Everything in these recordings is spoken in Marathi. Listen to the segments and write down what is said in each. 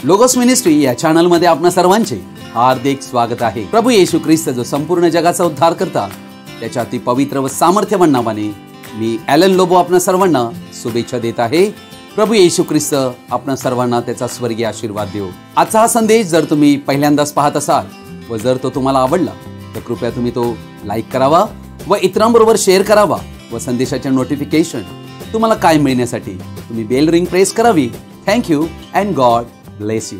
लोगोस मिनिस्ट्री या चॅनल मध्ये आपणा सर्वांचे हार्दिक स्वागत आहे। प्रभू येशू ख्रिस्त जो संपूर्ण जगाचा उद्धार करता त्याच्या अति पवित्र व सामर्थ्यवान नावाने मी ॲलन लोबो आपणा सर्वांना शुभेच्छा देत आहे। प्रभू येशू ख्रिस्त आपणा सर्वांना त्याचा स्वर्गीय आशीर्वाद देव। आजचा हा संदेश जर तुम्ही पहिल्यांदाच पाहत असाल व जर तो तुम्हाला आवडला तर कृपया तुम्ही तो लाईक करावा व इतरांबरोबर शेअर करावा व संदेशाचे नोटिफिकेशन तुम्हाला काय मिळण्यासाठी तुम्ही बेल रिंग प्रेस करावी। Thank you and God bless you.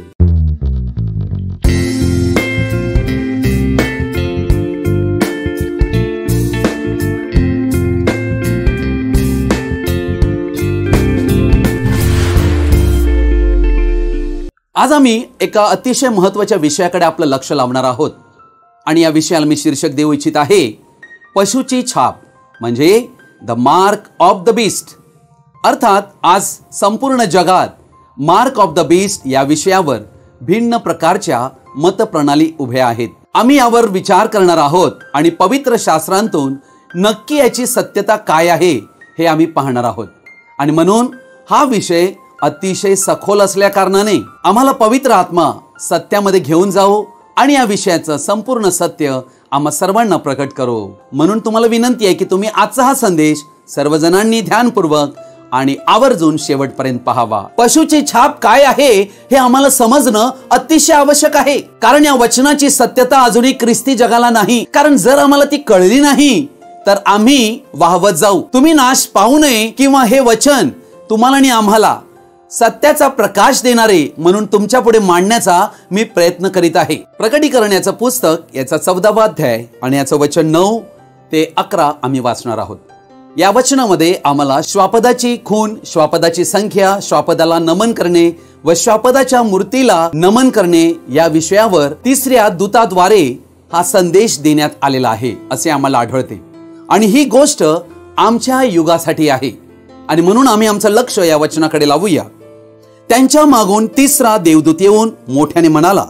आज आम्ही एका अतिशय महत्त्वाच्या विषयाकडे आपलं लक्ष लावणार आहोत आणि या विषयाला मी शीर्षक देऊ इच्छित आहे, पशुची छाप म्हणजे the mark of the beast. अर्थात आज संपूर्ण जगात मार्क ऑफ द बीस्ट या विषयावर भिन्न प्रकारच्या मतप्रणाली उभ्या आहेत। आम्ही यावर विचार करणार आहोत आणि पवित्र शास्त्रांतून नक्की याची सत्यता काय आहे हे आम्ही पाहणार आहोत। आणि म्हणून हा विषय अतिशय सखोल असल्या कारणाने आम्हाला पवित्र आत्मा सत्यामध्ये घेऊन जाओ आणि या विषयाचं संपूर्ण सत्य आम्हा सर्वांना प्रकट करो। म्हणून तुम्हाला विनंती आहे की तुम्ही आजचा हा संदेश सर्वजणांनी ध्यानपूर्वक आणि आवर्जून शेवटपर्यंत पाहावा। पशुची छाप काय आहे हे आम्हाला समजणं अतिशय आवश्यक आहे, कारण या वचनाची सत्यता अजूनही ख्रिस्ती जगाला नाही। कारण जर आम्हाला ती कळली नाही तर आम्ही वाहवत जाऊ। तुम्ही नाश पाहू नये किंवा हे वचन तुम्हाला आणि आम्हाला सत्याचा प्रकाश देणारे म्हणून तुमच्या पुढे मांडण्याचा मी प्रयत्न करीत आहे। प्रकटीकरण याचं पुस्तक याचा 14वा अध्याय आणि याचं वचन 9 ते 11 आम्ही वाचणार आहोत। या वचनामध्ये आम्हाला श्वापदाची खून, श्वापदाची संख्या, श्वापदाला नमन करणे व श्वापदाच्या मूर्तीला नमन करणे या विषयावर तिसऱ्या दूताद्वारे हा संदेश देण्यात आलेला आहे असे आम्हाला आढळते। आणि ही गोष्ट आमच्या युगासाठी आहे आणि म्हणून आम्ही आमचं लक्ष या वचनाकडे लावूया। त्यांच्या मागून तिसरा देवदूत येऊन मोठ्याने म्हणाला,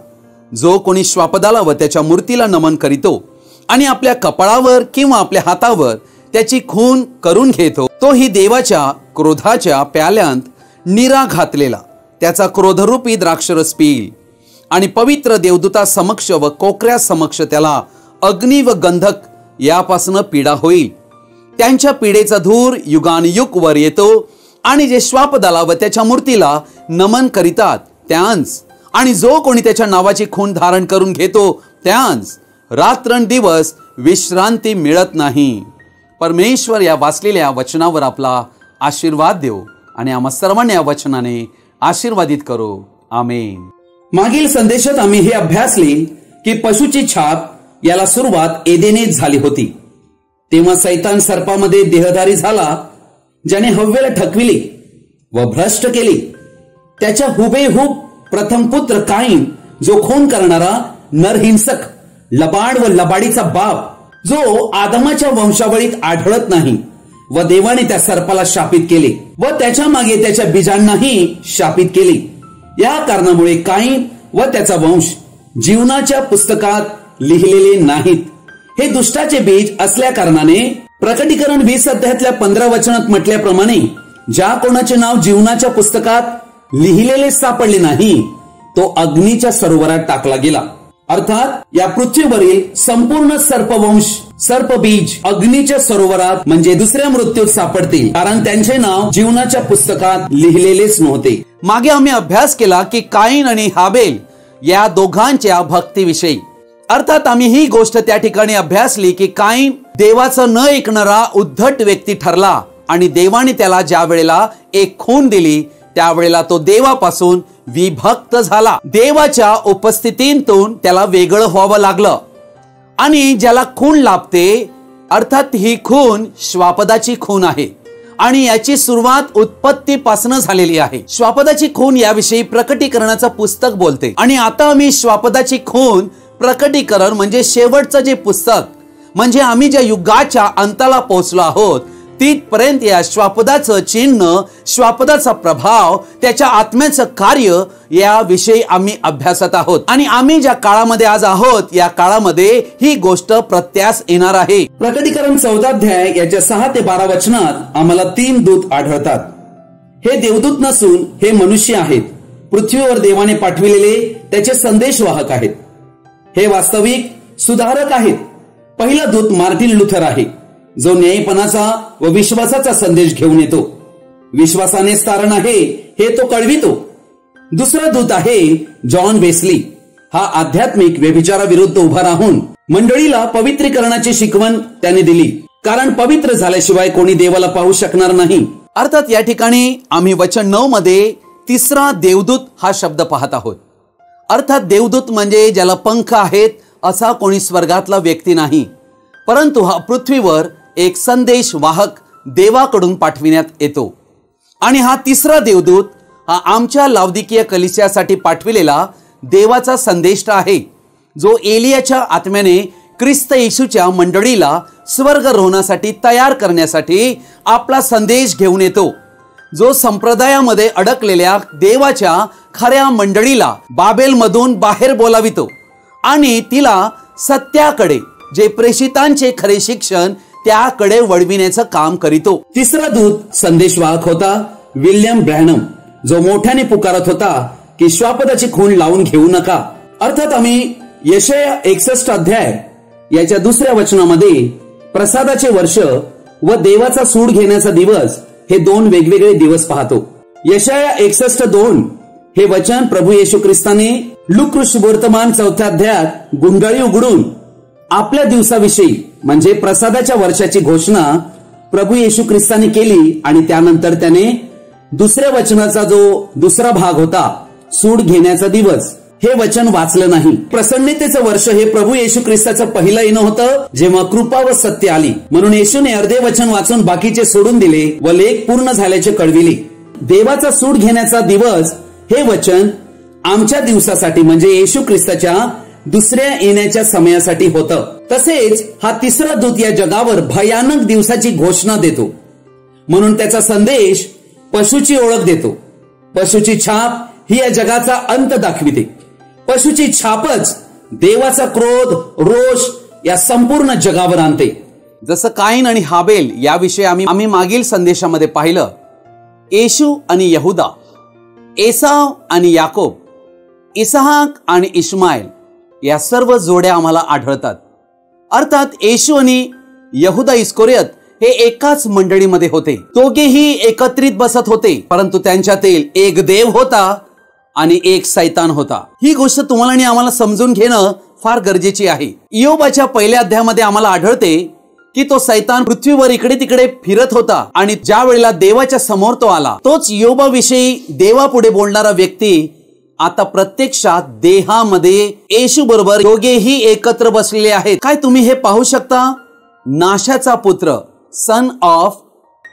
जो कोणी श्वापदाला व त्याच्या मूर्तीला नमन करीतो आणि आपल्या कपाळावर किंवा आपल्या हातावर त्याची खून करून घेतो तो ही देवाच्या क्रोधाच्या प्याल्यांत निरा घातलेला त्याचा क्रोधरूपी द्राक्षरस पिईल आणि पवित्र देवदूता समक्ष व कोकऱ्या समक्ष त्याला अग्नी व गंधक यापासून पीडा होईल। त्यांच्या पीडेचा धूर युगानुयुग वर येतो आणि जे श्वापदाला व त्याच्या मूर्तीला नमन करीतात त्यांस आणि जो कोणी त्याच्या नावाची खून धारण करून घेतो त्यांस रात्रंदिवस विश्रांती मिळत नाही। परमेश्वर या वाचलेल्या वचनावर आपला आशीर्वाद देव आणि आम्हा सर्वांना या वचनाने आशीर्वादित करो। आमेन। मागील संदेशात आम्ही हे अभ्यासले की पशुची छाप याला सुरुवात एदेनेत झाली होती। तेव्हा सैतान सर्पामध्ये देहधारी झाला, ज्याने हव्वेला ठकविले व भ्रष्ट केले। त्याच्या हुबेहूब प्रथम पुत्र काईन, जो खून करणारा नरहिंसक, लबाड व लबाडीचा बाप, जो आदमाच्या वंशावळीत आढळत नाही व देवाने त्या सर्पाला शापित केले व त्याच्या मागे त्याच्या बीजांनाही शापित केले। या कारणामुळे काईन व त्याचा वंश जीवनाच्या पुस्तकात लिहिलेले नाहीत। हे दुष्टाचे बीज असल्या कारणाने प्रकटीकरण 20 अध्यायातल्या 15 वचनात म्हटल्याप्रमाणे ज्या कोणाचे नाव जीवनाच्या पुस्तकात लिहिलेले सापडले नाही तो अग्नीच्या सरोवरात टाकला गेला। अर्थात या पृथ्वीवरील संपूर्ण सर्पवंश, सर्पबीज अग्नीच्या सरोवरात म्हणजे दुसऱ्या मृत्यूत सापडतील, कारण त्यांचे नाव जीवनाच्या पुस्तकात लिहिलेलेच नव्हते। मागे आम्ही अभ्यास केला की काईन आणि हाबेल या दोघांच्या भक्तीविषयी। अर्थात आम्ही ही गोष्ट त्या ठिकाणी अभ्यासली की काईन देवाचं न ऐकणारा उद्धट व्यक्ती ठरला आणि देवाने त्याला ज्या वेळेला एक खून दिली त्यावेळेला तो देवापासून विभक्त झाला। देवाच्या उपस्थितीतून त्याला वेगळं व्हावं लागलं आणि ज्याला खून लाभते अर्थात ही खून श्वापदाची खून आहे आणि याची सुरुवात उत्पत्तीपासून झालेली आहे। श्वापदाची खून याविषयी प्रकटीकरणाचं पुस्तक बोलते आणि आता आम्ही श्वापदाची खून प्रकटीकरण म्हणजे शेवटचं जे पुस्तक म्हणजे आम्ही ज्या युगाच्या अंताला पोहोचलो आहोत तिथपर्यंत या श्वापदाचं चिन्ह, श्वापदाचा प्रभाव, त्याच्या आत्म्याचं कार्य याविषयी आम्ही अभ्यासत आहोत। आणि आम्ही ज्या काळामध्ये आज आहोत या काळामध्ये ही गोष्ट प्रत्यास येणार आहे। प्रकटीकरण 14 अध्याय याच्या 6 ते 12 वचनात आम्हाला 3 दूत आढळतात। हे देवदूत नसून हे मनुष्य आहेत पृथ्वीवर देवाने पाठविलेले त्याचे संदेशवाहक आहेत. हे वास्तविक सुधारक आहेत. पहिला दूत मार्टिन लुथर आहे, जो न्यायीपणाचा व विश्वासाचा संदेश घेऊन येतो. विश्वासानेच तारण आहे हे तो कळवितो. दुसरा दूत आहे जॉन वेस्ली. हा आध्यात्मिक व्यभिचाराविरुद्ध उभा राहून मंडळीला पवित्रीकरणाची शिकवण त्याने दिली, कारण पवित्र झाल्याशिवाय कोणी देवाला पाहू शकणार नाही. अर्थात या ठिकाणी आम्ही वचन 9 मध्ये तिसरा देवदूत हा शब्द पाहत आहोत. अर्थात देवदूत म्हणजे ज्याला पंख आहेत असा कोणी स्वर्गातला व्यक्ती नाही, परंतु हा पृथ्वीवर एक संदेश वाहक देवाकडून पाठविण्यात येतो. आणि हा तिसरा देवदूत हा आमच्या लावदिकीय कलिसियासाठी पाठविलेला देवाचा संदेश आहे, जो एलियाच्या आत्म्याने ख्रिस्त येशूच्या मंडळीला स्वर्गारोहणासाठी तयार करण्यासाठी आपला संदेश घेऊन येतो, जो संप्रदायामध्ये अडकलेल्या देवाच्या खऱ्या मंडळीला बाबेलमधून बाहेर बोलावितो आणि तिला सत्याकडे, जे प्रेषितांचे खरे शिक्षण, त्याकडे वळविण्याचं काम करीतो. तिसरा दूत संदेशवाहक होता विल्यम ब्रॅनम, जो मोठ्याने पुकारत होता की श्वापदाची खूण लावून घेऊ नका. अर्थात आम्ही यशाया 61 अध्याय याच्या 2 वचनामध्ये प्रसादाचे वर्ष व देवाचा सूड घेण्याचा दिवस हे 2 वेगवेगळे दिवस पाहतो. यशाया 61:2 हे वचन प्रभू येशू ख्रिस्ताने लूका शुभवर्तमान 4 अध्यायात गुंडाळी उघडून आपल्या दिवसाविषयी म्हणजे प्रसादाच्या वर्षाची घोषणा प्रभू येशू ख्रिस्ताने केली. आणि त्यानंतर त्याने दुसऱ्या वचनाचा जो दुसरा भाग होता, सूड घेण्याचा दिवस, हे वचन वाचलं नाही. प्रसन्नतेचं वर्ष हे प्रभू येशू ख्रिस्ताचं पहिलं येणं होतं, जेव्हा कृपा व सत्य आली. म्हणून येशूने अर्धे वचन वाचून बाकीचे सोडून दिले व लेख पूर्ण झाल्याचे कळविले. देवाचा सूड घेण्याचा दिवस हे वचन आमच्या दिवसासाठी म्हणजे येशू ख्रिस्ताच्या दुसऱ्या येण्याच्या समयासाठी होतं. तसेच हा तिसरा दूत या जगावर भयानक दिवसाची घोषणा देतो, म्हणून त्याचा संदेश पशुची ओळख देतो. पशुची छाप ही या जगाचा अंत दाखविते. पशुची छापच देवाचा क्रोध, रोष या संपूर्ण जगावर आणते. जसं काईन आणि हाबेल याविषयी आम्ही मागील संदेशामध्ये पाहिलं. येशू आणि यहुदा, एसाव आणि याकोब, इसहाक आणि इश्माईल या सर्व जोड्या आम्हाला आढळतात. अर्थात येशू आणि यहुदा इस्करियोत हे एकाच मंडळीमध्ये होते. दोघेही एकत्रित बसत होते, परंतु त्यांच्यातील एक देव होता आणि एक सैतान होता. ही गोष्ट तुम्हाला आणि आम्हाला समजून घेणं फार गरजेची आहे. इयोबाच्या पहिल्या अध्यायामध्ये आम्हाला आढळते की तो सैतान पृथ्वीवर इकडे तिकडे फिरत होता आणि ज्या वेळेला देवाच्या समोर तो आला, तोच इयोबाविषयी देवापुढे बोलणारा व्यक्ती आता प्रत्यक्षात देहामध्ये येशू बरोबर दोघेही एकत्र बसलेले आहेत. काय तुम्ही हे पाहू शकता? नाशाचा पुत्र, सन ऑफ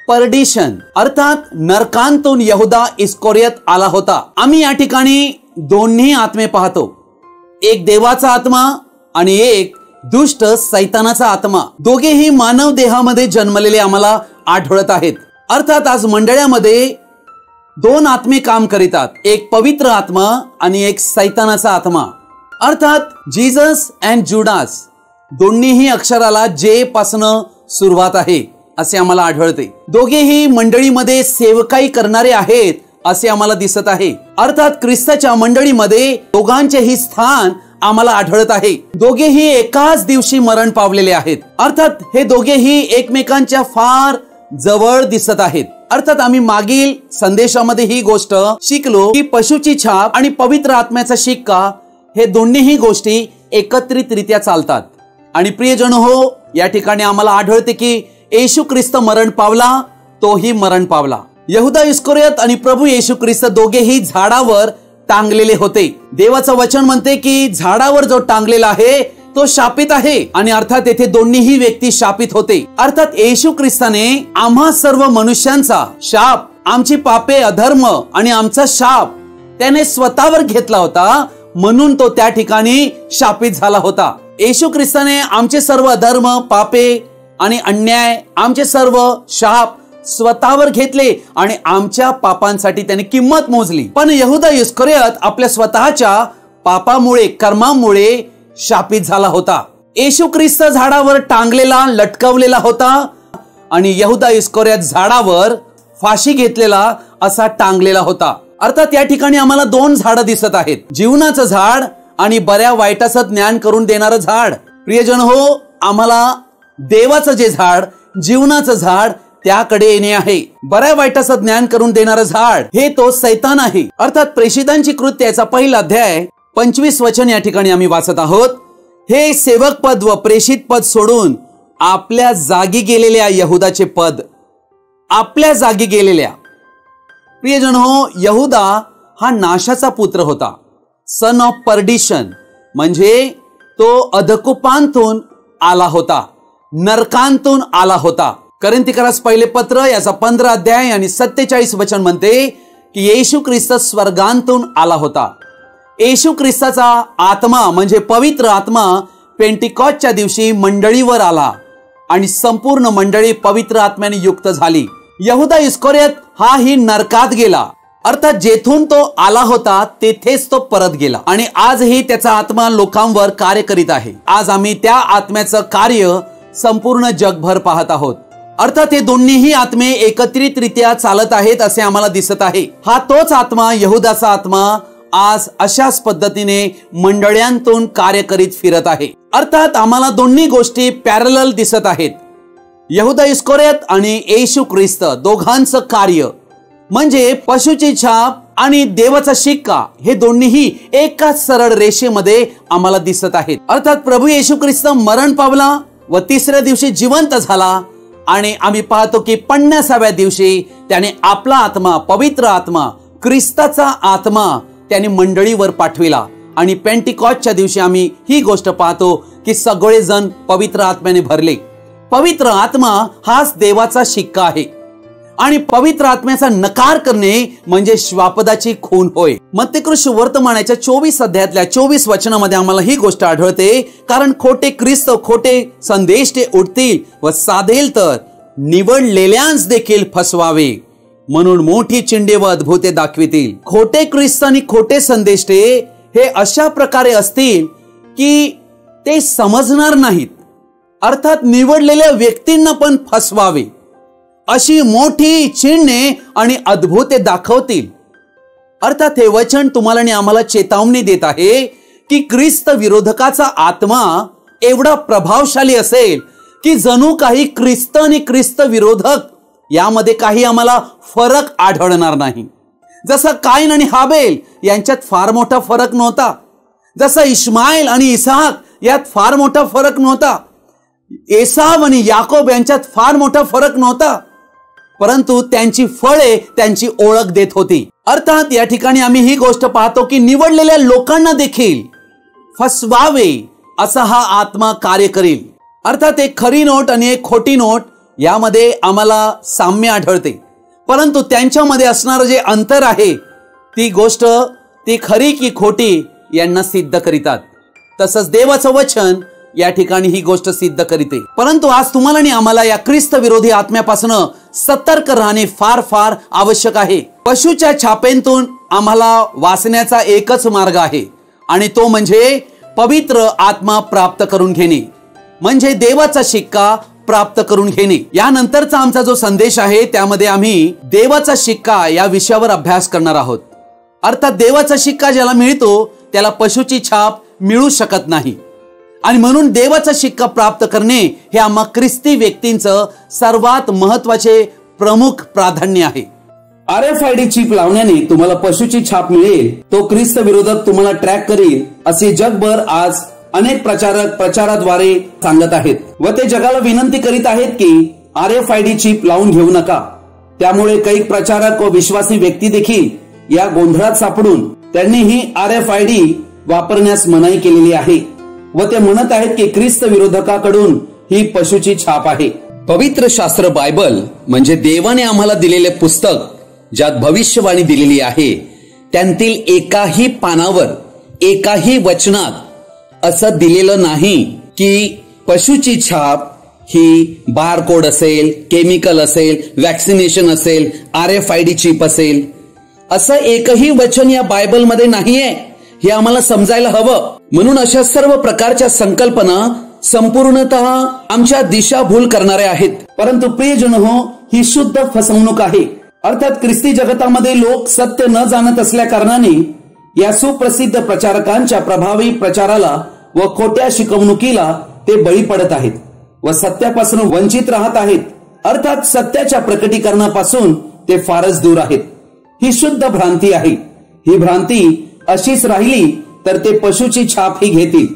परडिशन, अर्थात नरकांतून यहुदा इस्करियोत आला होता. आम्ही या ठिकाणी दोन्ही आत्मे पाहतो, एक देवाचा आत्मा आणि एक दुष्ट सैतानाचा आत्मा. दोघेही मानव देहामध्ये जन्मलेले आम्हाला आढळत आहेत. अर्थात आज मंडळामध्ये 2 आत्मे काम करीतात, एक पवित्र आत्मा आणि एक सैतानाचा आत्मा. अर्थात जीसस अँड जुडास दोन्हीही अक्षराला जे पासून सुरुवात आहे असे आम्हाला आढळते. दोघेही मंडळीमध्ये सेवकाई करणारे आहेत असे आम्हाला दिसत आहे. अर्थात ख्रिस्ताच्या मंडळीमध्ये दोघांचेही स्थान आम्हाला आढळत आहे. दोघेही एकाच दिवशी मरण पावलेले आहेत. अर्थात हे दोघेही एकमेकांच्या फार जवळ दिसत आहेत. अर्थात आम्ही मागील संदेशामध्ये ही गोष्ट शिकलो की पशुची छाप आणि पवित्र आत्म्याचा शिक्का हे दोन्हीही गोष्टी एकत्रितरित्या चालतात. आणि प्रियजन हो, या ठिकाणी आम्हाला आढळते की येशू ख्रिस्त मरण पावला, तोही मरण पावला. यहुदा इस्करियोत आणि प्रभू येशू ख्रिस्त दोघेही झाडावर टांगलेले होते. देवाचं वचन म्हणते की झाडावर जो टांगलेला आहे तो शापित आहे. आणि अर्थात येथे दोन्हीही व्यक्ती शापित होते. अर्थात येशू ख्रिस्ताने आम्हा सर्व मनुष्यांचा शाप, आमची पापे, अधर्म आणि आमचा शाप त्याने स्वतःवर घेतला होता, म्हणून तो त्या ठिकाणी शापित झाला होता. येशू ख्रिस्ताने आमचे सर्व अधर्म, पापे आणि अन्याय, आमचे सर्व शाप स्वतःवर घेतले आणि आमच्या पापांसाठी त्याने किंमत मोजली. पण यहुदा इस्करियोत आपल्या स्वतःच्या पापामुळे, कर्मामुळे शापित झाला होता. येशू ख्रिस्त झाडावर टांगलेला, लटकवलेला होता आणि यहुदा इस्करियोत झाडावर फाशी घेतलेला असा टांगलेला होता. अर्थात या ठिकाणी आम्हाला दोन झाडं दिसत आहेत, जीवनाचं झाड आणि बऱ्या वाईटाचं ज्ञान करून देणारं झाड. प्रियजन हो, आम्हाला देवाचं जे झाड, जीवनाचं झाड, त्याकडे येणे आहे. बऱ्या वाईटाचं ज्ञान करून देणारं झाड हे तो सैतान आहे. अर्थात प्रेषितांची कृत्याचा पहिला अध्याय 25 वचन या ठिकाणी आम्ही वाचत आहोत. हे सेवक पद व प्रेषित पद सोडून आपल्या जागी गेलेल्या यहुदाचे पद, आपल्या जागी गेलेल्या. प्रियजन हो, यहुदा हा नाशाचा पुत्र होता, सन ऑफ परडिशन, म्हणजे तो अधकुपांतून आला होता, नरकांतून आला होता. कोरिन्थीकरास पहिले पत्र याचा 15 अध्याय आणि 47 वचन म्हणते की येशू ख्रिस्त स्वर्गांतून आला होता. येशू ख्रिस्ताचा आत्मा म्हणजे पवित्र आत्मा पेंटिकॉस्टच्या दिवशी मंडळीवर आला आणि संपूर्ण मंडळी पवित्र आत्म्याने युक्त झाली. यहुदा इस्करियोत हा ही नरकात गेला. अर्थात जेथून तो आला होता तेथेच तो परत गेला आणि आजही त्याचा आत्मा लोकांवर कार्य करीत आहे. आज आम्ही त्या आत्म्याचं कार्य संपूर्ण जगभर पाहत आहोत. अर्थात हे दोन्हीही आत्मे एकत्रितरित्या चालत आहेत असे आम्हाला दिसत आहे. हा तोच आत्मा, यहुदाचा आत्मा, आज अशाच पद्धतीने मंडळ्यांतून कार्य करीत फिरत आहे. अर्थात आम्हाला दोन्ही गोष्टी पॅरलल दिसत आहेत. यहुदा इस्करियोत आणि येशू ख्रिस्त दोघांचं कार्य म्हणजे पशुची छाप आणि देवाचा शिक्का हे दोन्हीही एकाच सरळ रेषेमध्ये आम्हाला दिसत आहेत. अर्थात प्रभू येशू ख्रिस्त मरण पावला व तिसऱ्या दिवशी जिवंत झाला आणि आम्ही पाहतो की 50व्या दिवशी त्याने आपला आत्मा, पवित्र आत्मा, ख्रिस्ताचा आत्मा त्याने मंडळीवर पाठविला आणि पेंटिकॉस्टच्या दिवशी आम्ही ही गोष्ट पाहतो की सगळे जण पवित्र आत्म्याने भरले. पवित्र आत्मा हाच देवाचा शिक्का आहे आणि पवित्र आत्म्याचा नकार करणे म्हणजे श्वापदाची खून होय. मत्तेकृष्ण वर्तमानाच्या 24 अध्यायातल्या 24 वचनामध्ये आम्हाला ही गोष्ट आढळते, कारण खोटे ख्रिस्त, खोटे संदेश ते उठतील व साधेल तर निवडलेल्यांस देखील फसवावे, म्हणून मोठी चिंडे व अद्भुते दाखवितील. खोटे ख्रिस्त आणि खोटे संदेश हे अशा प्रकारे असतील की ते समजणार नाहीत. अर्थात निवडलेल्या व्यक्तींना पण फसवावे अशी मोठी चिन्हे आणि अद्भुते दाखवतील. अर्थात हे वचन तुम्हाला आणि आम्हाला चेतावणी देत आहे की ख्रिस्त विरोधकाचा आत्मा एवढा प्रभावशाली असेल की जणू काही ख्रिस्त आणि ख्रिस्त विरोधक यामध्ये काही आम्हाला फरक आढळणार नाही. जसा काईन आणि हाबेल यांच्यात फार मोठा फरक नव्हता, जसा इस्माईल आणि इसहाक यात फार मोठा फरक नव्हता, एसाव आणि याकोब यांच्यात फार मोठा फरक नव्हता, परंतु त्यांची फळे त्यांची ओळख देत होती. अर्थात या ठिकाणी आम्ही ही गोष्ट पाहतो की निवडलेल्या लोकांना देखील फसवावे असा हा आत्मा कार्य करील. अर्थात एक खरी नोट आणि एक खोटी नोट यामध्ये आम्हाला साम्य आढळते, परंतु त्यांच्यामध्ये असणारं जे अंतर आहे ती गोष्ट ती खरी की खोटी यांना सिद्ध करीतात. तसंच देवाचं वचन या ठिकाणी ही गोष्ट सिद्ध करीते. परंतु आज तुम्हाला आणि आम्हाला या ख्रिस्त विरोधी आत्म्यापासून सतर्क राहणे फार फार आवश्यक आहे. पशुच्या छापेतून आम्हाला वाचण्याचा एकच मार्ग आहे आणि तो म्हणजे पवित्र आत्मा प्राप्त करून घेणे, म्हणजे देवाचा शिक्का प्राप्त करून घेणे. यानंतरचा आमचा जो संदेश आहे त्यामध्ये आम्ही देवाचा शिक्का या विषयावर अभ्यास करणार आहोत. अर्थात देवाचा शिक्का ज्याला मिळतो त्याला पशुची छाप मिळू शकत नाही आणि म्हणून देवाचा शिक्का प्राप्त करणे हे आम्हा ख्रिस्ती व्यक्तींचं सर्वात महत्वाचे प्रमुख प्राधान्य आहे. RFID चिप लावण्याने तुम्हाला पशुची छाप मिळेल, तो ख्रिस्त विरोधक तुम्हाला ट्रॅक करील असे जगभर आज अनेक प्रचारक प्रचाराद्वारे सांगत आहेत व ते जगाला विनंती करीत आहेत की RFID चिप लावून घेऊ नका. त्यामुळे काही प्रचारक व विश्वासी व्यक्ती देखील या गोंधळात सापडून त्यांनी ही RFID वापरण्यास मनाई केलेली आहे व ते म्हणत आहेत की ख्रिस्त विरोधकाकडून ही पशुची छाप आहे. पवित्र शास्त्र बायबल म्हणजे देवाने आम्हाला दिलेले पुस्तक ज्यात भविष्यवाणी दिलेली आहे, त्यांतील एकाही पानावर एकाही वचनात असं दिलेलं नाही की पशुची छाप ही बारकोड असेल, केमिकल असेल, वॅक्सिनेशन असेल, RFID चिप असेल. असं एकही वचन या बायबलमध्ये नाहीये, हे आम्हाला समजायला हवं. म्हणून अशा सर्व प्रकारच्या संकल्पना संपूर्णतः आमच्या दिशाभूल करणाऱ्या आहेत. परंतु प्रियजन हो, ही शुद्ध फसवणूक आहे. अर्थात ख्रिस्ती जगतामध्ये लोक सत्य न जाणत असल्या कारणाने या सुप्रसिद्ध प्रचारकांच्या प्रभावी प्रचाराला व खोट्या शिकवणुकीला ते बळी पडत आहेत व सत्यापासून वंचित राहत आहेत. अर्थात सत्याच्या प्रकटीकरणापासून ते फारच दूर आहेत. ही शुद्ध भ्रांती आहे. ही भ्रांती अशीच राहिली तर ते पशुची छाप ही घेतील.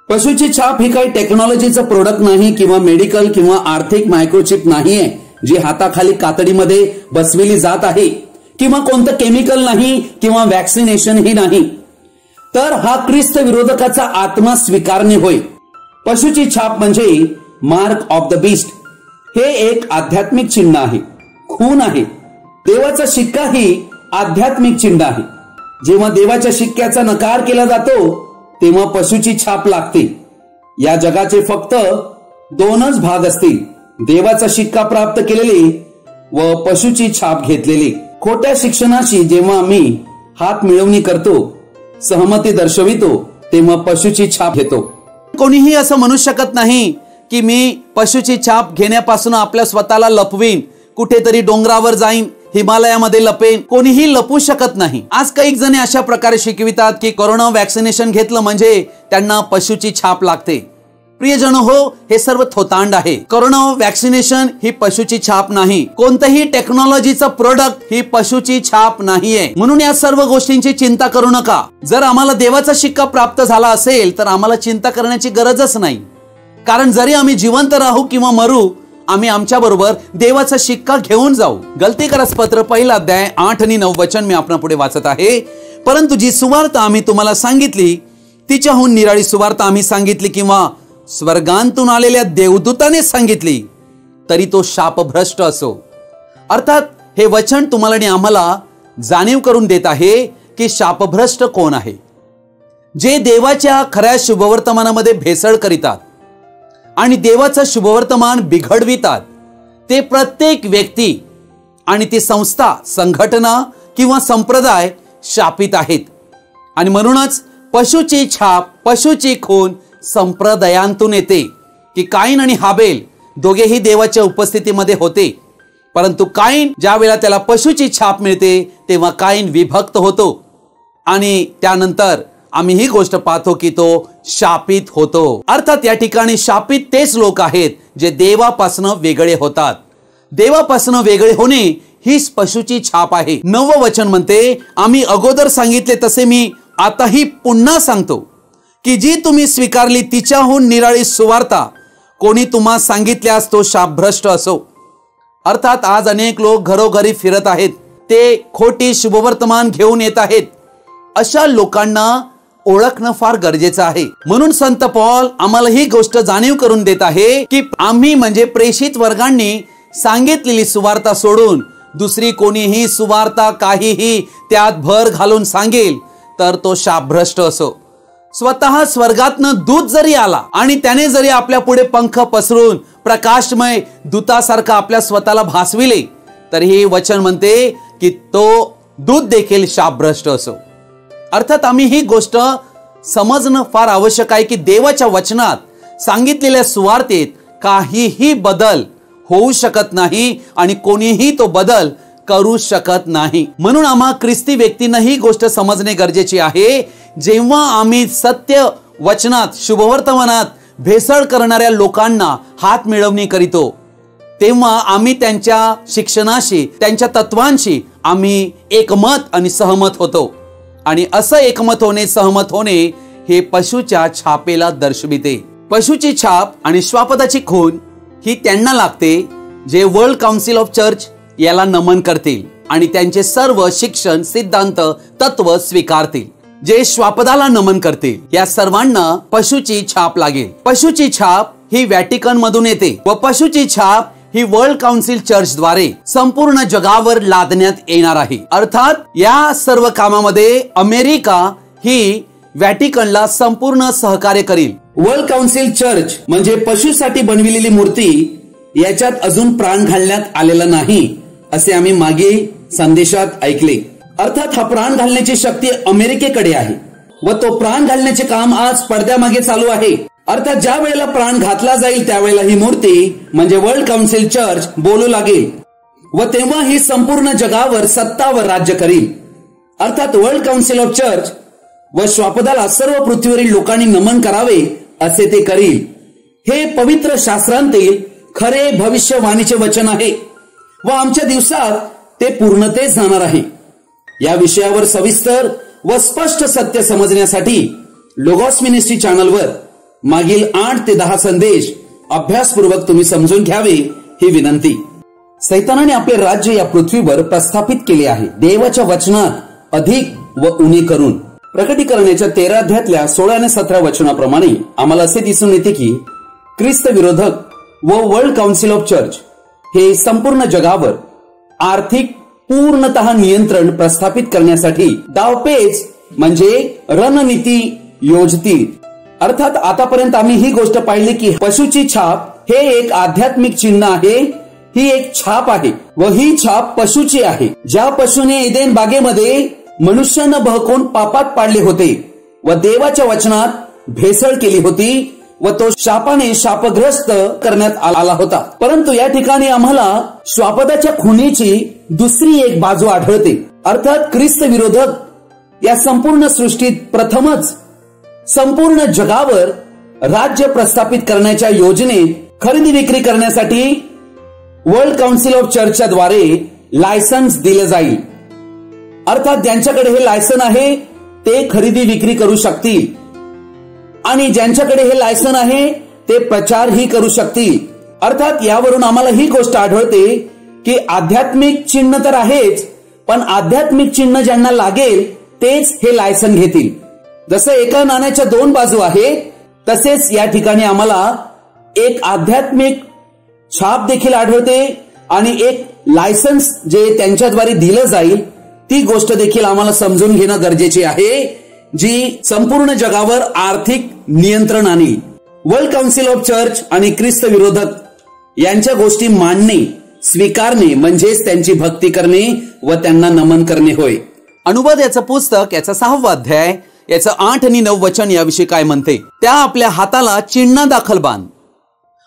पशुची छाप ही काही टेक्नॉलॉजीचं प्रोडक्ट नाही किंवा मेडिकल किंवा आर्थिक मायक्रोचिप नाहीये जी हाताखाली कातडीमध्ये बसविली जात आहे, किंवा कोणतं केमिकल नाही किंवा वॅक्सिनेशन ही नाही, तर हा ख्रिस्त विरोधकाचा आत्मा स्वीकारणे होय. पशुची छाप म्हणजे मार्क ऑफ द बीस्ट हे एक आध्यात्मिक चिन्ह आहे, खून आहे. देवाचा शिक्का ही आध्यात्मिक चिन्ह आहे. जेव्हा देवाच्या शिक्क्याचा नकार केला जातो तेव्हा पशुची छाप लागते. या जगाचे फक्त दोनच भाग असतील, देवाचा शिक्का प्राप्त केलेले व पशुची छाप घेतलेले. खोट्या शिक्षणाशी जेव्हा आम्ही हात मिळवणी करतो, सहमती दर्शवितो, तेव्हा पशुची छाप घेतो. कोणीही असं म्हणू शकत नाही की मी पशुची छाप घेण्यापासून आपल्या स्वतःला लपवीन, कुठेतरी डोंगरावर जाईन, हिमालयामध्ये लपेन. कोणीही लपू शकत नाही. आज काही जण अशा प्रकारे शिकवितात की कोरोना वॅक्सिनेशन घेतलं म्हणजे त्यांना पशुची छाप लागते. प्रियजन हो, हे सर्व थोतांड आहे. कोरोना वॅक्सिनेशन ही पशुची छाप नाही. कोणतंही टेक्नॉलॉजीचं प्रोडक्ट ही पशुची छाप नाहीये. म्हणून या सर्व गोष्टींची चिंता करू नका. जर आम्हाला देवाचा शिक्का प्राप्त झाला असेल तर आम्हाला चिंता करण्याची गरजच नाही. कारण जरी आम्ही जिवंत राहू किंवा मरू, आम्ही आमच्या बरोबर देवाचा शिक्का घेऊन जाऊ. गलतीकरस पत्र 1 अध्याय 8 आणि 9 वचन मी आपल्या पुढे वाचत आहे. परंतु जी सुवार्ता आम्ही तुम्हाला सांगितली तिच्याहून निराळी सुवार्ता आम्ही सांगितली किंवा स्वर्गांतून आलेल्या देवदूताने सांगितली तरी तो शापभ्रष्ट असो. अर्थात हे वचन तुम्हाला आणि आम्हाला जाणीव करून देत आहे की शापभ्रष्ट कोण आहे. जे देवाच्या खऱ्या शुभवर्तमानामध्ये भेसळ करीतात आणि देवाचं शुभवर्तमान बिघडवितात, ते प्रत्येक व्यक्ती आणि ती संस्था, संघटना किंवा संप्रदाय शापित आहेत. आणि म्हणूनच पशुची छाप, पशुची खून संप्रदायांतून येते. की काईन आणि हाबेल दोघेही देवाच्या उपस्थितीमध्ये होते, परंतु काईन ज्या वेळेला त्याला पशुची छाप मिळते तेव्हा काईन विभक्त होतो आणि त्यानंतर आम्ही ही गोष्ट पाहतो की तो शापित होतो. अर्थात या ठिकाणी शापित तेच लोक आहेत जे देवापासून वेगळे होतात. देवापासून वेगळे होणे हीच पशुची छाप आहे. 9 वचन म्हणते, आम्ही अगोदर सांगितले तसे मी आताही पुन्हा सांगतो की जी तुम्ही स्वीकारली तिच्याहून निराळी सुवार्ता कोणी तुम्हा सांगितल्यास तो शापभ्रष्ट असो. अर्थात आज अनेक लोक घरोघरी फिरत आहेत, ते खोटी शुभवर्तमान घेऊन येत आहेत. अशा लोकांना ओळखणं फार गरजेचं आहे. म्हणून संत पौल आम्हाला ही गोष्ट जाणीव करून देत आहे की आम्ही म्हणजे प्रेषित वर्गांनी सांगितलेली सुवार्ता सोडून दुसरी कोणीही सुवार्ता काहीही त्यात भर घालून सांगेल तर तो शापभ्रष्ट असो. स्वतः स्वर्गातनं दूत जरी आला आणि त्याने जरी आपल्या पुढे पंख पसरून प्रकाशमय दूतासारखा आपल्या स्वतःला भासविले तर हे वचन म्हणते की तो दूत देखील शापभ्रष्ट असो. अर्थात आम्ही ही गोष्ट समजणं फार आवश्यक आहे की देवाच्या वचनात सांगितलेल्या सुवार्तेत काहीही बदल होऊ शकत नाही आणि कोणीही तो बदल करू शकत नाही. म्हणून आम्हा ख्रिस्ती व्यक्तींना ही गोष्ट समजणे गरजेची आहे. जेव्हा आम्ही सत्य वचनात, शुभवर्तमानात भेसळ करणाऱ्या लोकांना हात मिळवणी करीतो तेव्हा आम्ही त्यांच्या शिक्षणाशी, त्यांच्या तत्वांशी आम्ही एकमत आणि सहमत होतो. आणि असं एकमत होणे, सहमत होणे हे पशुच्या छापेला दर्शविते. पशुची छाप आणि श्वापदाची खून ही त्यांना लागते जे वर्ल्ड काउन्सिल ऑफ चर्च याला नमन करतील आणि त्यांचे सर्व शिक्षण, सिद्धांत, तत्व स्वीकारतील. जे श्वापदाला नमन करतील या सर्वांना पशुची छाप लागेल. पशुची छाप ही व्हॅटिकन मधून येते व पशुची छाप ही वर्ल्ड काउन्सिल चर्च द्वारे संपूर्ण जगावर लादण्यात येणार आहे. अर्थात या सर्व कामामध्ये अमेरिका ही व्हॅटिकनला संपूर्ण सहकार्य करील. वर्ल्ड काउन्सिल चर्च म्हणजे पशुसाठी बनविलेली मूर्ती, याच्यात अजून प्राण घालण्यात आलेला नाही असे आम्ही मागे संदेशात ऐकले. अर्थात हा प्राण घालण्याची शक्ती अमेरिकेकडे आहे व तो प्राण घालण्याचे काम आज पडद्यामागे चालू आहे. अर्थात ज्या वेळेला प्राण घातला जाईल त्यावेळेला ही मूर्ती म्हणजे वर्ल्ड काउन्सिल चर्च बोलू लागेल व तेव्हा ही संपूर्ण जगावर सत्ता व राज्य करील. अर्थात वर्ल्ड काउन्सिल ऑफ चर्च व श्वापदाला सर्व पृथ्वीवरील लोकांनी नमन करावे असे ते करील. हे पवित्र शास्त्रांतील खरे भविष्यवाणीचे वचन आहे व आमच्या दिवसात ते पूर्णतेस जाणार आहे. या विषयावर सविस्तर व स्पष्ट सत्य समजण्यासाठी लोगोस मिनिस्ट्री चॅनलवर मागील 8 ते 10 संदेश अभ्यासपूर्वक तुम्ही समजून घ्यावे ही विनंती. सैतानाने आपले राज्य या पृथ्वीवर प्रस्थापित केले आहे देवाच्या वचनात अधिक व उणे करून. प्रकटीकरणाच्या 13 अध्यायातल्या 16 आणि 17 वचनाप्रमाणे आम्हाला असे दिसून येते की ख्रिस्त विरोधक व वर्ल्ड काउन्सिल ऑफ चर्च हे संपूर्ण जगावर आर्थिक पूर्णतः नियंत्रण प्रस्थापित करण्यासाठी डावपेच म्हणजे रणनीती योजतील. अर्थात आतापर्यंत आम्ही ही गोष्ट पाहिली की पशुची छाप हे एक आध्यात्मिक चिन्ह आहे. ही एक छाप आहे व ही छाप पशुची आहे. ज्या पशुने एदेन बागेमध्ये मनुष्यानं बहकून पापात पाडले होते व देवाच्या वचनात भेसळ केली होती व तो शापाने शापग्रस्त करण्यात आला होता. परंतु या ठिकाणी आम्हाला श्वापदाच्या खुनीची दुसरी एक बाजू आढळते. अर्थात ख्रिस्त विरोधक या संपूर्ण सृष्टीत प्रथमच संपूर्ण जगावर राज्य प्रस्थापित करण्याच्या योजनेत खरेदी विक्री करण्यासाठी वर्ल्ड काउन्सिल ऑफ चर्चच्या द्वारे लायसन्स दिले जाईल. अर्थात ज्यांच्याकडे हे लायसन आहे ते खरेदी विक्री करू शकतील आणि ज्यांच्याकडे हे लायसन आहे ते प्रचारही करू शकतील. अर्थात यावरून आम्हाला ही गोष्ट आढळते की आध्यात्मिक चिन्ह तर आहेच, पण आध्यात्मिक चिन्ह ज्यांना लागेल तेच हे लायसन घेतील. जसं एका नाण्याच्या 2 बाजू आहेत तसेच या ठिकाणी आम्हाला एक आध्यात्मिक छाप देखील आढळते आणि एक लायसन्स जे त्यांच्याद्वारे दिलं जाईल ती गोष्ट देखील आम्हाला समजून घेणं गरजेचे आहे, जी संपूर्ण जगावर आर्थिक नियंत्रण आणेल. वर्ल्ड काउन्सिल ऑफ चर्च आणि ख्रिस्त विरोधक यांच्या गोष्टी मानणे स्वीकारणे म्हणजेच त्यांची भक्ती करणे व त्यांना नमन करणे होय. अनुवाद याचं पुस्तक याचा 6वा अध्याय याचं 8 आणि 9 वचन याविषयी काय म्हणते. त्या आपल्या हाताला चिन्ह दाखल बांध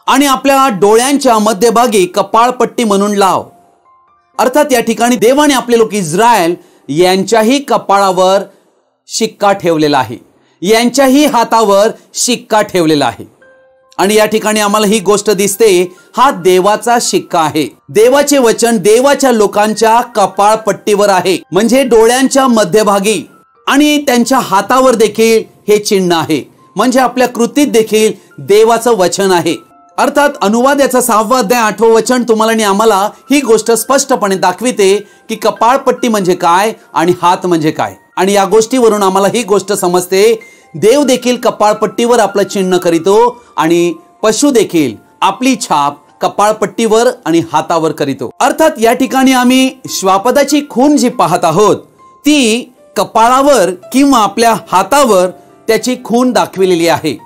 आणि आपल्या डोळ्यांच्या मध्यभागी कपाळपट्टी म्हणून लाव. अर्थात या ठिकाणी देवाने आपले लोक इस्रायल यांच्याही कपाळावर शिक्का ठेवलेला आहे, यांच्याही हातावर शिक्का ठेवलेला आहे. आणि या ठिकाणी आम्हाला ही गोष्ट दिसते, हा देवाचा शिक्का आहे. देवाचे वचन देवाच्या लोकांच्या कपाळपट्टीवर आहे, म्हणजे डोळ्यांच्या मध्यभागी आणि त्यांच्या हातावर देखील हे चिन्ह आहे, म्हणजे आपल्या कृतीत देखील देवाचं वचन आहे. अर्थात अनुवाद याचा 6वा अध्याय 8वं वचन तुम्हाला आणि आम्हाला ही गोष्ट स्पष्टपणे दाखविते की कपाळपट्टी म्हणजे काय आणि हात म्हणजे काय. आणि या गोष्टीवरून आम्हाला ही गोष्ट समजते, देव देखील कपाळपट्टीवर आपलं चिन्ह करीतो आणि पशु देखील आपली छाप कपाळपट्टीवर आणि हातावर करीतो. अर्थात या ठिकाणी आम्ही श्वापदाची खून जी पाहत आहोत ती कपाळावर किंवा आपल्या हातावर त्याची खून दाखविलेली आहे.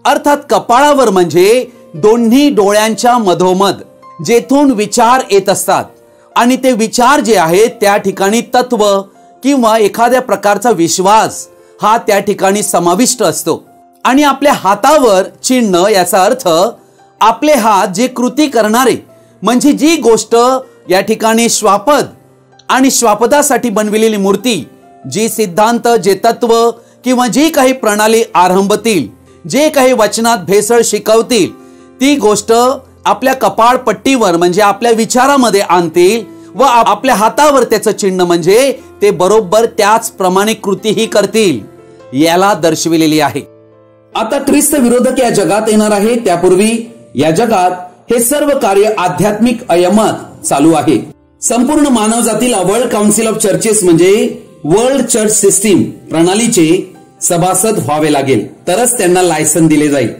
अर्थात कपाळावर म्हणजे दोन्ही डोळ्यांच्या मधोमध जेथून विचार येत असतात आणि ते विचार जे आहेत त्या ठिकाणी तत्व किंवा एखाद्या प्रकारचा विश्वास हा त्या ठिकाणी समाविष्ट असतो. आणि आपल्या हातावर चिन्ह याचा अर्थ आपले हात जे कृती करणारे, म्हणजे जी गोष्ट या ठिकाणी श्वापद आणि श्वापदासाठी बनविलेली मूर्ती जी सिद्धांत जे तत्व किंवा जी काही प्रणाली आरंभतील, जे काही वचनात भेसळ शिकवतील ती गोष्ट आपल्या कपाळपट्टीवर म्हणजे आपल्या विचारामध्ये आणतील व आपल्या हातावर त्याचं चिन्ह म्हणजे ते बरोबर त्याच प्रमाणे कृतीही करतील याला दर्शविलेली आहे. आता ख्रिस्त विरोधक या जगात येणार आहे, त्यापूर्वी या जगात हे सर्व कार्य आध्यात्मिक अयमात चालू आहे. संपूर्ण मानव जातीला वर्ल्ड काउन्सिल ऑफ चर्चेस म्हणजे वर्ल्ड चर्च सिस्टीम प्रणालीचे सभासद व्हावे लागेल, तरच त्यांना लायसन दिले जाईल,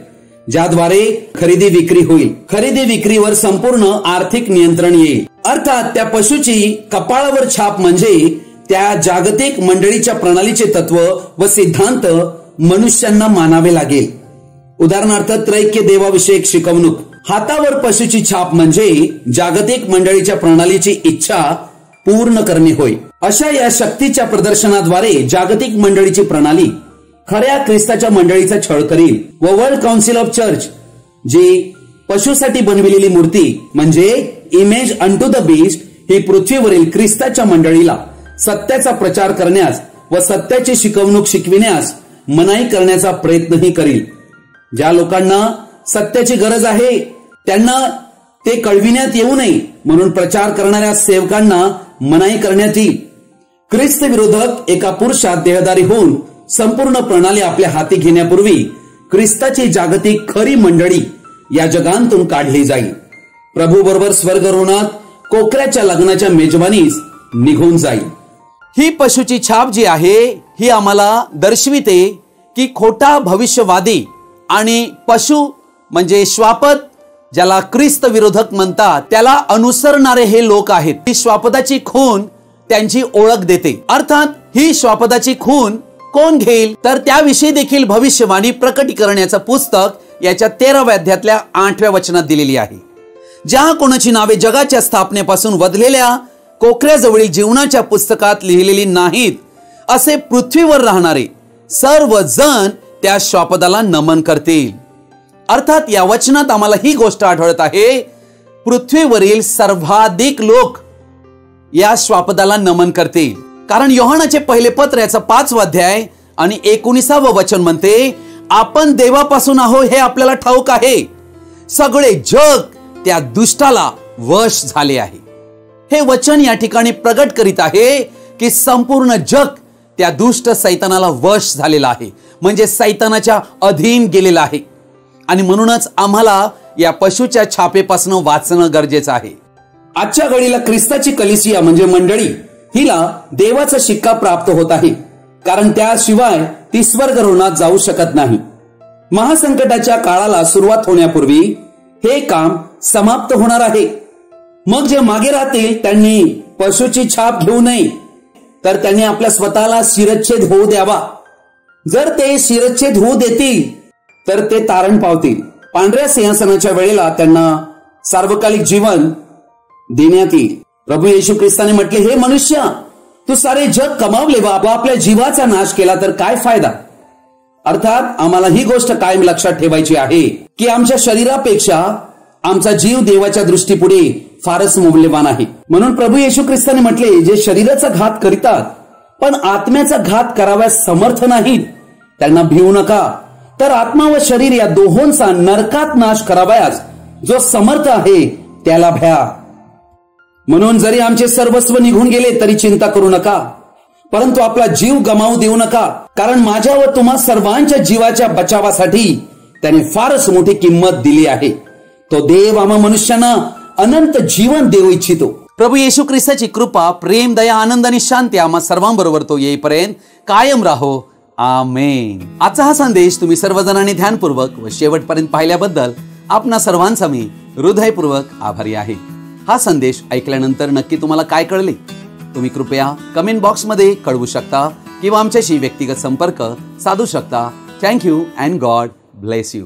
ज्याद्वारे खरेदी विक्री होईल. खरेदी विक्रीवर संपूर्ण आर्थिक नियंत्रण येईल. अर्थात त्या पशुची कपाळावर छाप म्हणजे त्या जागतिक मंडळीच्या प्रणालीचे तत्व व सिद्धांत मनुष्यांना मानावे लागेल. उदाहरणार्थ त्रैक्य देवाविषयक शिकवणूक. हातावर पशुची छाप म्हणजे जागतिक मंडळीच्या प्रणालीची इच्छा पूर्ण करणे होय. अशा या शक्तीच्या प्रदर्शनाद्वारे जागतिक मंडळीची प्रणाली खऱ्या ख्रिस्ताच्या मंडळीचा छळ करील व वर्ल्ड काउन्सिल ऑफ चर्च जी पशुसाठी बनविलेली मूर्ती म्हणजे इमेज अनटू द बीस्ट ही पृथ्वीवरील ख्रिस्ताच्या मंडळीला सत्याचा प्रचार करण्यास व सत्याची शिकवणूक शिकविण्यास मनाई करण्याचा प्रयत्नही करील. ज्या लोकांना सत्याची गरज आहे त्यांना ते कळविण्यात येऊ नये म्हणून प्रचार करणाऱ्या सेवकांना मनाई करण्यात येईल. ख्रिस्त विरोधक एका पुरुषात देहधारी होऊन संपूर्ण प्रणाली आपल्या हाती घेण्यापूर्वी ख्रिस्ताची जागतिक खरी मंडळी या जगांतून काढली जाईल. प्रभू बरोबर स्वर्गरोणात कोकऱ्याच्या लग्नाच्या मेजवानीस निघून जाईल. ही पशुची छाप जी आहे ही आम्हाला दर्शविते की खोटा भविष्यवादी आणि पशु म्हणजे श्वापद, ज्याला ख्रिस्त विरोधक म्हणतात, त्याला अनुसरणारे हे लोक आहेत. ही श्वापदाची खून त्यांची ओळख देते. अर्थात ही श्वापदाची खून कोण घेईल तर त्याविषयी देखील भविष्यवाणी प्रकटीकरणाचं पुस्तक याच्या 13व्या अध्यायातल्या 8व्या वचनात दिलेली आहे. ज्या कोणाची नावे जगाच्या स्थापनेपासून वधलेल्या कोकऱ्याजवळील जीवनाच्या पुस्तकात लिहिलेली नाहीत असे पृथ्वीवर राहणारे सर्व जण त्या श्वापदाला नमन करतील. अर्थात या वचनात आम्हाला ही गोष्ट आढळत आहे, पृथ्वीवरील सर्वाधिक लोक या श्वापदाला नमन करतील. कारण योहानाचे पहिले पत्र याचा 5वा अध्याय आणि 19वे वचन म्हणते, आपण देवापासून आहो हे आपल्याला ठाऊक आहे, सगळे जग त्या दुष्टाला वश झाले आहे. हे वचन या ठिकाणी प्रगट करीत आहे की संपूर्ण जग त्या दुष्ट सैतानाला वश झालेला आहे, म्हणजे सैतानाच्या अधीन गेलेला आहे. आणि म्हणूनच आम्हाला या पशुच्या छापेपासून वाचणं गरजेचं आहे. आजच्या घडीला ख्रिस्ताची कलिसिया म्हणजे मंडळी हिला देवाचा शिक्का प्राप्त होत आहे, कारण त्याशिवाय ती स्वर्गरोणात जाऊ शकत नाही. महासंकटाच्या काळाला सुरुवात होण्यापूर्वी हे काम समाप्त होणार आहे. मग जे मागे राहतील त्यांनी पशुची छाप घेऊ नये, तर त्यांनी आपल्या स्वतःला शिरच्छेद होऊ द्यावा. जर ते शिरच्छेद होऊ देतील तर ते तारण पावतील. पांढऱ्या सिंहासनाच्या वेळेला त्यांना सार्वकालिक जीवन देण्यात येईल. प्रभू येशू ख्रिस्ताने म्हटले, हे मनुष्य, तू सारे जग कमावले व आपल्या जीवाचा नाश केला तर काय फायदा. अर्थात आम्हाला ही गोष्ट कायम लक्षात ठेवायची आहे की आमच्या शरीरापेक्षा आमचा जीव देवाच्या दृष्टीपुढे फारच मौल्यवान आहे. म्हणून प्रभू येशू ख्रिस्ताने म्हटले, जे शरीराचा घात करीतात पण आत्म्याचा घात कराव्यास समर्थ नाहीत त्यांना भिवू नका, तर आत्मा व शरीर या दोहोंचा नरकात नाश करावयास जो समर्थ आहे त्याला भ्या. म्हणून जरी आमचे सर्वस्व निघून गेले तरी चिंता करू नका, परंतु आपला जीव गमावू देऊ नका, कारण माझ्या व तुम्हा सर्वांच्या जीवाच्या बचावासाठी त्याने फारच मोठी किंमत दिली आहे. तो देव आम्हा मनुष्यांना अनंत जीवन देऊ इच्छितो. प्रभू येशू ख्रिस्ताची कृपा, प्रेम, दया, आनंद आणि शांती आम्हा सर्वांबरोबर तो येईपर्यंत कायम राहो. आमेन. आजचा हा संदेश तुम्ही सर्वजणांनी ध्यानपूर्वक व शेवटपर्यंत पाहिल्याबद्दल आपणा सर्वांचा मी हृदयपूर्वक आभारी आहे. हा संदेश ऐकल्यानंतर नक्की तुम्हाला काय कळले तुम्ही कृपया कमेंट बॉक्समध्ये कळवू शकता किंवा आमच्याशी व्यक्तिगत संपर्क साधू शकता. Thank you and God bless you.